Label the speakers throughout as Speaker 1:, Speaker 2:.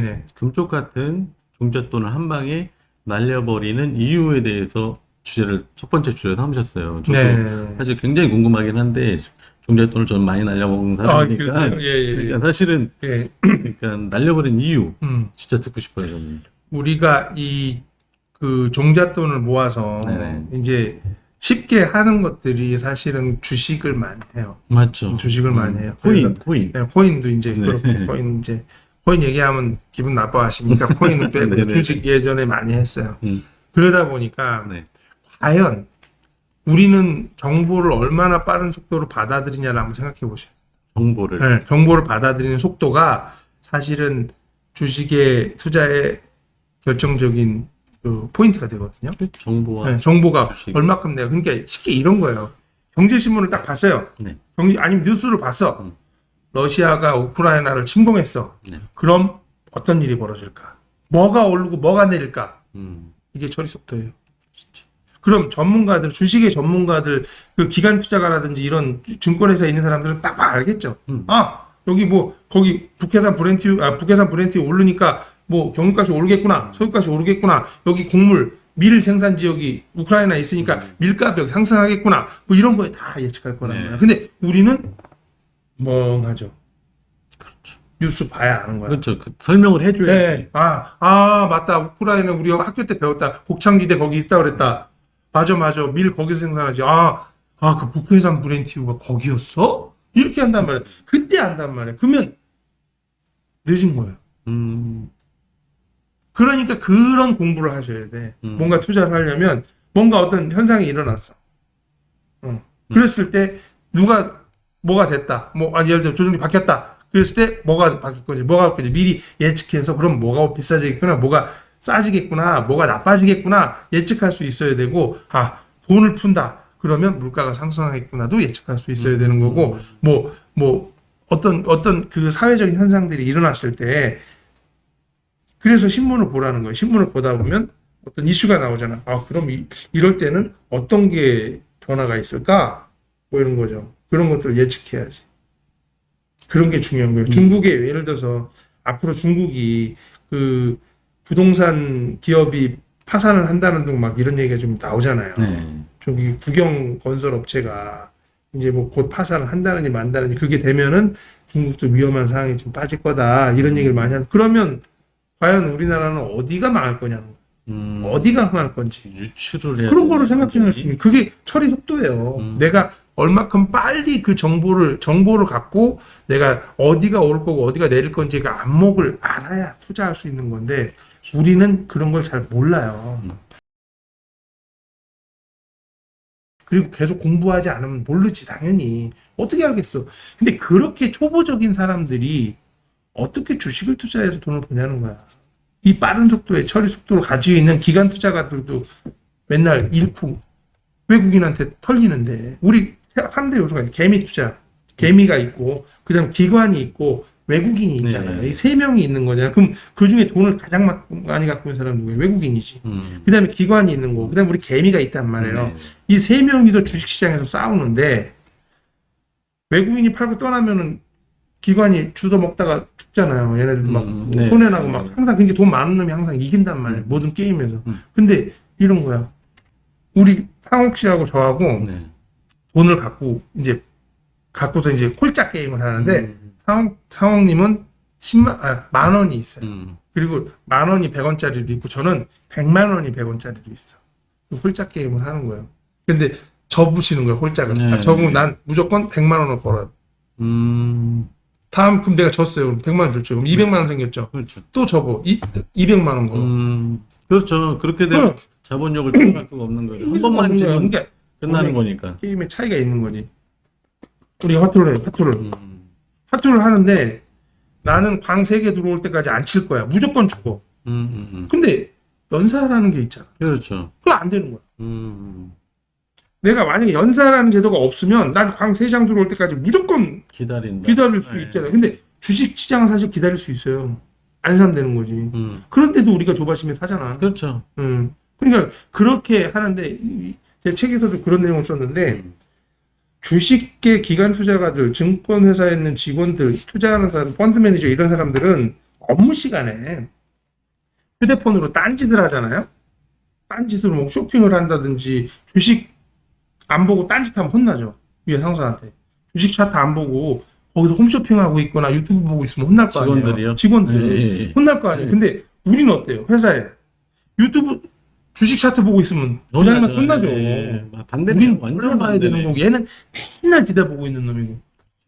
Speaker 1: 네.
Speaker 2: 금쪽 같은 종잣돈을 한 방에 날려버리는 이유에 대해서 첫 번째 주제로 삼으셨어요. 저도
Speaker 1: 네.
Speaker 2: 사실 굉장히 궁금하긴 한데, 종잣돈을 좀 많이 날려먹은 사람이니까,
Speaker 1: 그러세요? 예, 예,
Speaker 2: 그러니까 사실은,
Speaker 1: 예.
Speaker 2: 그러니까 날려버린 이유,
Speaker 1: 음.
Speaker 2: 진짜 듣고 싶어요, 저는.
Speaker 1: 우리가 그 종잣돈을 모아서
Speaker 2: 네네.
Speaker 1: 이제 쉽게 하는 것들이 사실은 주식을 많이 해요.
Speaker 2: 맞죠.
Speaker 1: 주식을 많이 해요.
Speaker 2: 코인,
Speaker 1: 그래서
Speaker 2: 코인.
Speaker 1: 네, 코인도 이제
Speaker 2: 네.
Speaker 1: 그렇고 코인 얘기하면 기분 나빠하시니까 코인은 빼고
Speaker 2: 네네네.
Speaker 1: 주식 예전에 많이 했어요.
Speaker 2: 음,
Speaker 1: 그러다 보니까
Speaker 2: 네.
Speaker 1: 과연 우리는 정보를 얼마나 빠른 속도로 받아들이냐를 한번 생각해 보세요.
Speaker 2: 정보를.
Speaker 1: 네, 정보를 받아들이는 속도가 사실은 주식의 투자의 결정적인 그 포인트가 되거든요.
Speaker 2: 정보와
Speaker 1: 네, 정보가
Speaker 2: 주식.
Speaker 1: 얼마큼 내요. 그러니까 쉽게 이런 거예요. 경제신문을 딱 봤어요.
Speaker 2: 네.
Speaker 1: 아니면 뉴스를 봤어.
Speaker 2: 음.
Speaker 1: 러시아가 우크라이나를 침공했어.
Speaker 2: 네.
Speaker 1: 그럼 어떤 일이 벌어질까? 뭐가 오르고 뭐가 내릴까?
Speaker 2: 음,
Speaker 1: 이게 처리 속도예요. 그럼 전문가들, 주식의 전문가들, 그 기관 투자가라든지 이런 증권회사에 있는 사람들은 딱 알겠죠. 여기 뭐 거기 북해산 브렌트 오르니까 뭐 경유값이 오르겠구나, 석유값이 오르겠구나. 여기 곡물 밀 생산 지역이 우크라이나에 있으니까 밀가격 상승하겠구나. 뭐 이런 거에 다 예측할 거란
Speaker 2: 네.
Speaker 1: 말이야. 근데 우리는 멍하죠. 그렇죠. 뉴스 봐야 아는 거야.
Speaker 2: 그렇죠. 그 설명을 해줘야지.
Speaker 1: 네. 맞다. 우크라이나 우리가 학교 때 배웠다. 곡창지대 거기 있다 그랬다. 맞아. 밀 거기서 생산하지. 그 북해산 브렌티우가 거기였어? 이렇게 한단 말이야. 그때 한단 말이야. 그러면 늦은 거예요.
Speaker 2: 음,
Speaker 1: 그러니까 그런 공부를 하셔야 돼.
Speaker 2: 음.
Speaker 1: 뭔가 투자를 하려면 뭔가 어떤 현상이 일어났어. 그랬을 때 뭐가 됐다. 예를 들어 조정이 바뀌었다. 그랬을 때 뭐가 바뀔 거지. 미리 예측해서 그럼 뭐가 비싸지겠구나. 뭐가 싸지겠구나. 뭐가 나빠지겠구나. 예측할 수 있어야 되고 돈을 푼다. 그러면 물가가 상승하겠구나도 예측할 수 있어야 되는 거고 어떤 그 사회적인 현상들이 일어났을 때 그래서 신문을 보라는 거예요. 신문을 보다 보면 어떤 이슈가 나오잖아. 그럼 이럴 때는 어떤 게 변화가 있을까? 뭐 이런 거죠. 그런 것들을 예측해야지. 그런 게 중요한 거예요. 중국에 예를 들어서 앞으로 중국이 그 부동산 기업이 파산을 한다는 등 막 이런 얘기가 좀 나오잖아요.
Speaker 2: 네.
Speaker 1: 저기 국영 건설 업체가 이제 뭐 곧 파산을 한다느니 만다느니 그게 되면은 중국도 위험한 상황에 좀 빠질 거다 이런 얘기를 많이 하는. 그러면 과연 우리나라는 어디가 망할 거냐는 거예요. 어디가 망할 건지
Speaker 2: 유출을 해야
Speaker 1: 그런 거를 생각해낼 수 있는 그게 처리 속도예요. 내가 얼마큼 빨리 그 정보를 갖고 내가 어디가 오를 거고 어디가 내릴 건지 그 안목을 알아야 투자할 수 있는 건데 우리는 그런 걸 잘 몰라요. 그리고 계속 공부하지 않으면 모르지 당연히. 어떻게 알겠어. 근데 그렇게 초보적인 사람들이 어떻게 주식을 투자해서 돈을 버냐는 거야. 이 빠른 속도의 처리 속도를 가지고 있는 기관 투자가들도 맨날 잃고 외국인한테 털리는데 우리 3대 요소가 개미 투자, 개미가 있고 그다음 기관이 있고 외국인이 있잖아요.
Speaker 2: 네.
Speaker 1: 이 세 명이 있는 거잖아요. 그럼 그 중에 돈을 가장 많이 갖고 있는 사람은 누구예요? 외국인이지. 그다음에 기관이 있는 거고 그다음에 우리 개미가 있단 말이에요.
Speaker 2: 네.
Speaker 1: 이 세 명이서 주식시장에서 싸우는데 외국인이 팔고 떠나면은 기관이 주워 먹다가 죽잖아요. 얘네들도 막
Speaker 2: 네.
Speaker 1: 손해나고 막 항상 그게 돈 많은 놈이 항상 이긴단 말이에요. 모든 게임에서. 근데 이런 거야. 우리 상옥 씨하고 저하고
Speaker 2: 네.
Speaker 1: 돈을 갖고서 이제 콜짝 게임을 하는데 상옥님은 10만 원이 있어요. 그리고 10,000원이 100원짜리도 있고 저는 100만 원이 100원짜리도 있어. 홀짝 게임을 하는 거예요. 근데 접으시는 거예요, 홀짝을.
Speaker 2: 네.
Speaker 1: 접으면 난 무조건 100만 원을 벌어요. 그럼 내가 졌어요. 그럼 100만 원 줬죠. 그럼 200만 원 생겼죠.
Speaker 2: 그렇죠.
Speaker 1: 또 접어. 200만 원 걸어.
Speaker 2: 그렇죠. 그렇게 되면 자본력을 투입할 수가 없는 거죠. 한 번만 지면
Speaker 1: 그러니까
Speaker 2: 끝나는 거니까.
Speaker 1: 게임에 차이가 있는 거지. 우리가 화투를 해요, 화투를. 화투를 하는데 나는 광 3개 들어올 때까지 안 칠 거야. 무조건 죽어. 근데 연사라는 게 있잖아.
Speaker 2: 그렇죠.
Speaker 1: 그거 안 되는 거야.
Speaker 2: 내가
Speaker 1: 내가 만약에 연사라는 제도가 없으면 난 광 3장 들어올 때까지 무조건 기다릴 수 있잖아요. 근데 주식 시장은 사실 기다릴 수 있어요. 안 사면 되는 거지. 그런데도 우리가 조바심에 사잖아.
Speaker 2: 그렇죠.
Speaker 1: 그러니까 그렇게 하는데 제 책에서도 그런 내용을 썼는데 주식계 기관 투자가들, 증권회사에 있는 직원들, 투자하는 사람, 펀드 매니저 이런 사람들은 업무 시간에 휴대폰으로 딴짓을 하잖아요. 딴짓으로 뭐 쇼핑을 한다든지 주식 안 보고 딴짓하면 혼나죠. 위에 상사한테. 주식 차트 안 보고 거기서 홈쇼핑하고 있거나 유튜브 보고 있으면 혼날 거 아니에요.
Speaker 2: 직원들이요?
Speaker 1: 직원들.
Speaker 2: 예.
Speaker 1: 혼날 거 아니에요. 근데 우리는 어때요? 회사에 유튜브 주식 차트 보고 있으면 부장님한테 혼나죠.
Speaker 2: 반대로
Speaker 1: 우린
Speaker 2: 완전
Speaker 1: 올라가야 되는
Speaker 2: 반대네.
Speaker 1: 거고 얘는 맨날 기다보고 있는 놈이고.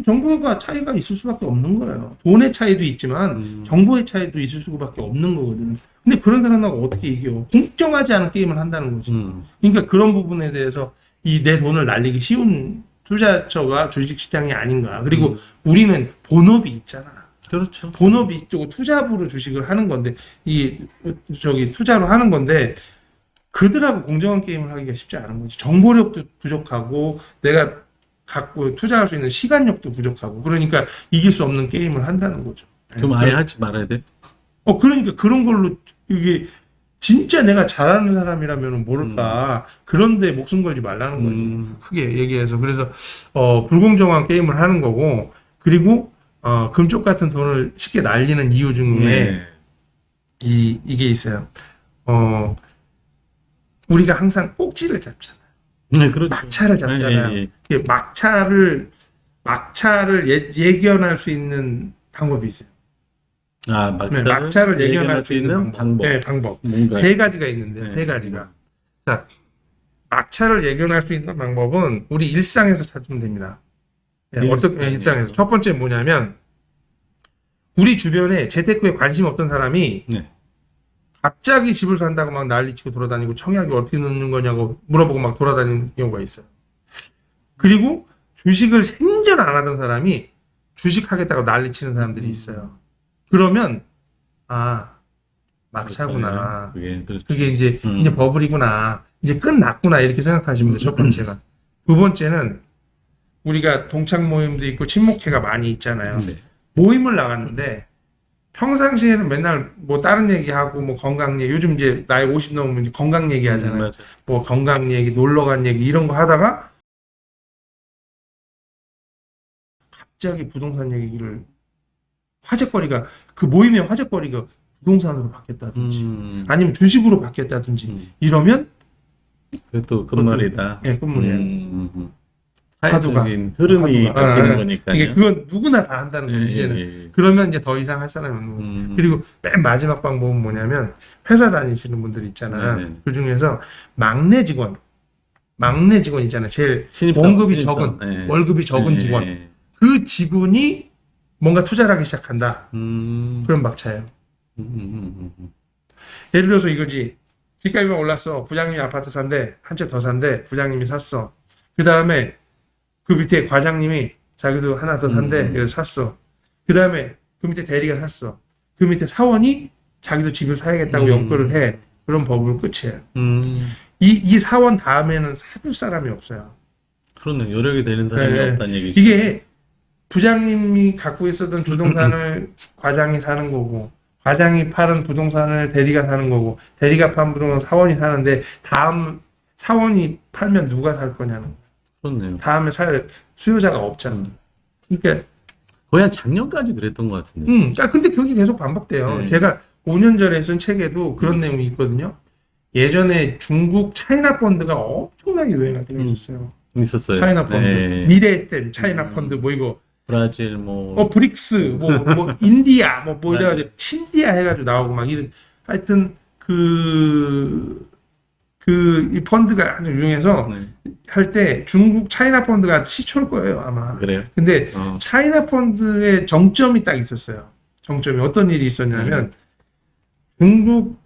Speaker 1: 정보가 차이가 있을 수밖에 없는 거예요. 돈의 차이도 있지만 정보의 차이도 있을 수밖에 없는 거거든요. 근데 그런 사람하고 어떻게 이겨? 공정하지 않은 게임을 한다는 거지. 그러니까 그런 부분에 대해서 이 내 돈을 날리기 쉬운 투자처가 주식시장이 아닌가. 그리고 우리는 본업이 있잖아.
Speaker 2: 그렇죠.
Speaker 1: 본업이 있고 투자부로 주식을 하는 건데 투자로 하는 건데 그들하고 공정한 게임을 하기가 쉽지 않은 거지. 정보력도 부족하고 내가 갖고 투자할 수 있는 시간력도 부족하고 그러니까 이길 수 없는 게임을 한다는 거죠.
Speaker 2: 그럼 아예 하지 말아야 돼?
Speaker 1: 그러니까 그런 걸로 이게 진짜 내가 잘하는 사람이라면 모를까 그런데 목숨 걸지 말라는 거지. 크게 얘기해서 그래서 불공정한 게임을 하는 거고 그리고 금쪽 같은 돈을 쉽게 날리는 이유 중에
Speaker 2: 네.
Speaker 1: 이게 있어요. 우리가 항상 꼭지를 잡잖아.
Speaker 2: 네, 그렇죠.
Speaker 1: 막차를 잡잖아요.
Speaker 2: 예, 예.
Speaker 1: 이게 막차를 예견할 수 있는 방법이 있어요.
Speaker 2: 아,
Speaker 1: 막차를 예견할 수 있는
Speaker 2: 방법.
Speaker 1: 네, 방법.
Speaker 2: 뭔가.
Speaker 1: 세 가지가 있는데
Speaker 2: 네.
Speaker 1: 세 가지가. 자, 막차를 예견할 수 있는 방법은 우리 일상에서 찾으면 됩니다. 네, 어떻게 일상에서 첫 번째 뭐냐면 우리 주변에 재테크에 관심 없던 사람이
Speaker 2: 네.
Speaker 1: 갑자기 집을 산다고 막 난리치고 돌아다니고 청약이 어떻게 넣는 거냐고 물어보고 막 돌아다니는 경우가 있어요. 그리고 주식을 생전 안 하던 사람이 주식하겠다고 난리치는 사람들이 있어요. 그러면 막차구나.
Speaker 2: 그렇죠.
Speaker 1: 그게 이제 버블이구나. 이제 끝났구나 이렇게 생각하시면 돼요. 첫 번째가. 두 번째는 우리가 동창 모임도 있고 친목회가 많이 있잖아요.
Speaker 2: 네.
Speaker 1: 모임을 나갔는데 평상시에는 맨날 뭐 다른 얘기하고 뭐 건강 얘기 요즘 이제 나이 50 넘으면 이제 건강 얘기 하잖아요.
Speaker 2: 맞아요.
Speaker 1: 뭐 건강 얘기, 놀러 간 얘기 이런 거 하다가 갑자기 부동산 얘기를 화제거리가 그 모임의 화제거리가 부동산으로 바뀌었다든지 아니면 주식으로 바뀌었다든지 이러면
Speaker 2: 그것도 끝말이다.
Speaker 1: 예, 끝물이에요.
Speaker 2: 사회적인 흐름이 바뀌는 거니까요.
Speaker 1: 이게 그건 누구나 다 한다는 거죠, 이제는. 그러면 이제 더 이상 할 사람이 없는 거고. 그리고 맨 마지막 방법은 뭐냐면 회사 다니시는 분들 있잖아. 그 중에서 막내 직원 있잖아요. 제일 월급이 적은 직원. 그 직원이 뭔가 투자를 하기 시작한다. 그럼 막차예요. 예를 들어서 이거지. 집값이 올랐어. 부장님이 아파트 산대. 한 채 더 산대. 부장님이 샀어. 그 다음에 그 밑에 과장님이 자기도 하나 더 산대. 그래서 샀어. 그 다음에 그 밑에 대리가 샀어. 그 밑에 사원이 자기도 집을 사야겠다고 연끌을 해. 그럼 버블 끝이에요. 이 사원 다음에는 사줄 사람이 없어요.
Speaker 2: 그러네. 여력이 되는 사람이 없다는 얘기죠.
Speaker 1: 이게 부장님이 갖고 있었던 부동산을 과장이 사는 거고 과장이 파는 부동산을 대리가 사는 거고 대리가 판 부동산 사원이 사는데 다음 사원이 팔면 누가 살 거냐는 거예요.
Speaker 2: 그렇네요.
Speaker 1: 다음에 살 수요자가 없잖아. 그러니까
Speaker 2: 거의 한 작년까지 그랬던 것 같은데.
Speaker 1: 그러니까 근데 그게 계속 반복돼요.
Speaker 2: 네.
Speaker 1: 제가 5년 전에 쓴 책에도 그런 내용이 있거든요. 예전에 중국 차이나 펀드가 엄청나게 유행할 때가 있었어요.
Speaker 2: 있었어요.
Speaker 1: 차이나 펀드,
Speaker 2: 네.
Speaker 1: 미래에셋, 차이나 펀드 뭐 이거
Speaker 2: 브라질
Speaker 1: 브릭스 뭐 인디아 뭐 이래가지고 신디아 해가지고 나오고 막 이런 하여튼 이 펀드가 아주 유명해서 할 때 중국 차이나 펀드가 시초일 거예요 아마.
Speaker 2: 그래요?
Speaker 1: 근데 차이나 펀드의 정점이 딱 있었어요. 정점이 어떤 일이 있었냐면 중국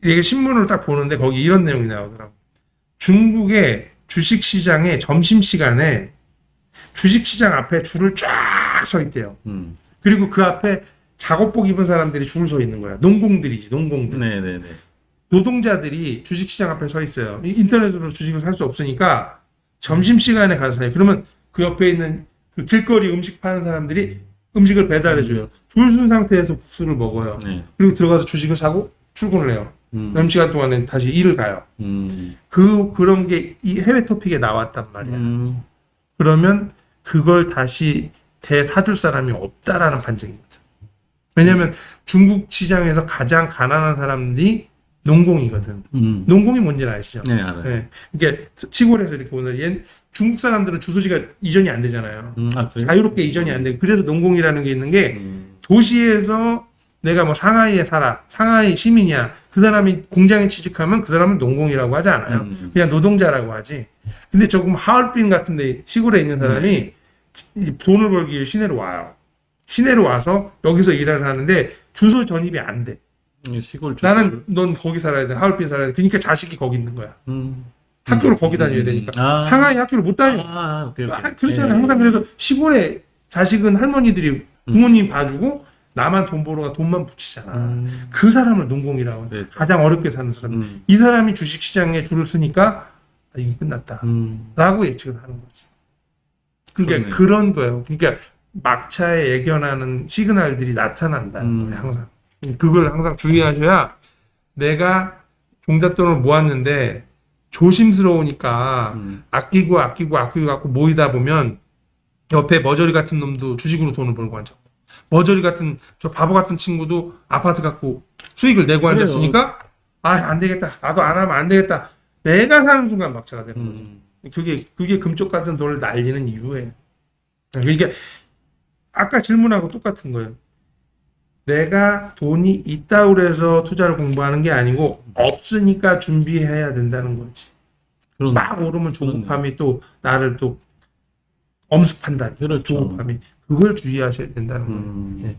Speaker 1: 이게 신문을 딱 보는데 거기 이런 내용이 나오더라고. 중국의 주식시장의 점심시간에 주식시장 앞에 줄을 쫙 서 있대요. 그리고 그 앞에 작업복 입은 사람들이 줄 서 있는 거야. 농공들이지, 농공들.
Speaker 2: 네네네.
Speaker 1: 노동자들이 주식시장 앞에 서 있어요. 인터넷으로 주식을 살 수 없으니까 점심시간에 가서 사요. 그러면 그 옆에 있는 그 길거리 음식 파는 사람들이 음식을 배달해줘요. 줄 쓴 상태에서 국수를 먹어요.
Speaker 2: 네.
Speaker 1: 그리고 들어가서 주식을 사고 출근을 해요. 점심시간 동안에 다시 일을 가요. 그런 게 이 해외 토픽에 나왔단 말이야. 그러면 그걸 다시 대사줄 사람이 없다라는 판정입니다. 왜냐하면 중국 시장에서 가장 가난한 사람들이 농공이거든.
Speaker 2: 음.
Speaker 1: 농공이 뭔지는 아시죠?
Speaker 2: 네, 알아요.
Speaker 1: 네. 이게 시골에서 이렇게 오는 중국 사람들은 주소지가 이전이 안 되잖아요.
Speaker 2: 그래요?
Speaker 1: 자유롭게 이전이 안 되고 그래서 농공이라는 게 있는 게
Speaker 2: 음.
Speaker 1: 도시에서 내가 뭐 상하이에 살아, 상하이 시민이야. 그 사람이 공장에 취직하면 그 사람은 농공이라고 하지 않아요. 그냥 노동자라고 하지. 근데 조금 하얼빈 같은데 시골에 있는 사람이 돈을 벌기 위해 시내로 와요. 시내로 와서 여기서 일을 하는데 주소 전입이 안 돼.
Speaker 2: 시골
Speaker 1: 나는 넌 거기 살아야 돼. 하얼빈 살아야 돼. 그러니까 자식이 거기 있는 거야.
Speaker 2: 음.
Speaker 1: 학교를 거기 다녀야 되니까. 상하이 학교를 못 다녀.
Speaker 2: 오케이, 오케이.
Speaker 1: 그렇잖아요.
Speaker 2: 예.
Speaker 1: 항상 그래서 시골에 자식은 할머니들이 부모님 봐주고 나만 돈 벌어가 돈만 붙이잖아. 그 사람을 농공이라고 해.
Speaker 2: 네.
Speaker 1: 가장 어렵게 사는 사람. 이 사람이 주식시장에 줄을 서니까 이게 끝났다. 라고 예측을 하는 거지. 그러니까
Speaker 2: 그러네요.
Speaker 1: 그런 거예요. 그러니까 막차에 예견하는 시그널들이 나타난다는 거예요. 항상. 그걸 항상 주의하셔야 내가 종잣돈을 모았는데 조심스러우니까 아끼고 갖고 모이다 보면 옆에 머저리 같은 놈도 주식으로 돈을 벌고 앉아. 머저리 같은 저 바보 같은 친구도 아파트 갖고 수익을 내고
Speaker 2: 그래요.
Speaker 1: 앉았으니까 안 되겠다. 나도 안 하면 안 되겠다. 내가 사는 순간 막차가 되는 거죠. 그게 금쪽 같은 돈을 날리는 이유예요. 그러니까 아까 질문하고 똑같은 거예요. 내가 돈이 있다고 해서 투자를 공부하는 게 아니고 없으니까 준비해야 된다는 거지.
Speaker 2: 그런
Speaker 1: 막 오르면 조급함이 또 나를 또 엄습한다.
Speaker 2: 그렇죠.
Speaker 1: 조급함이. 그걸 주의하셔야 된다는 거예요. 예.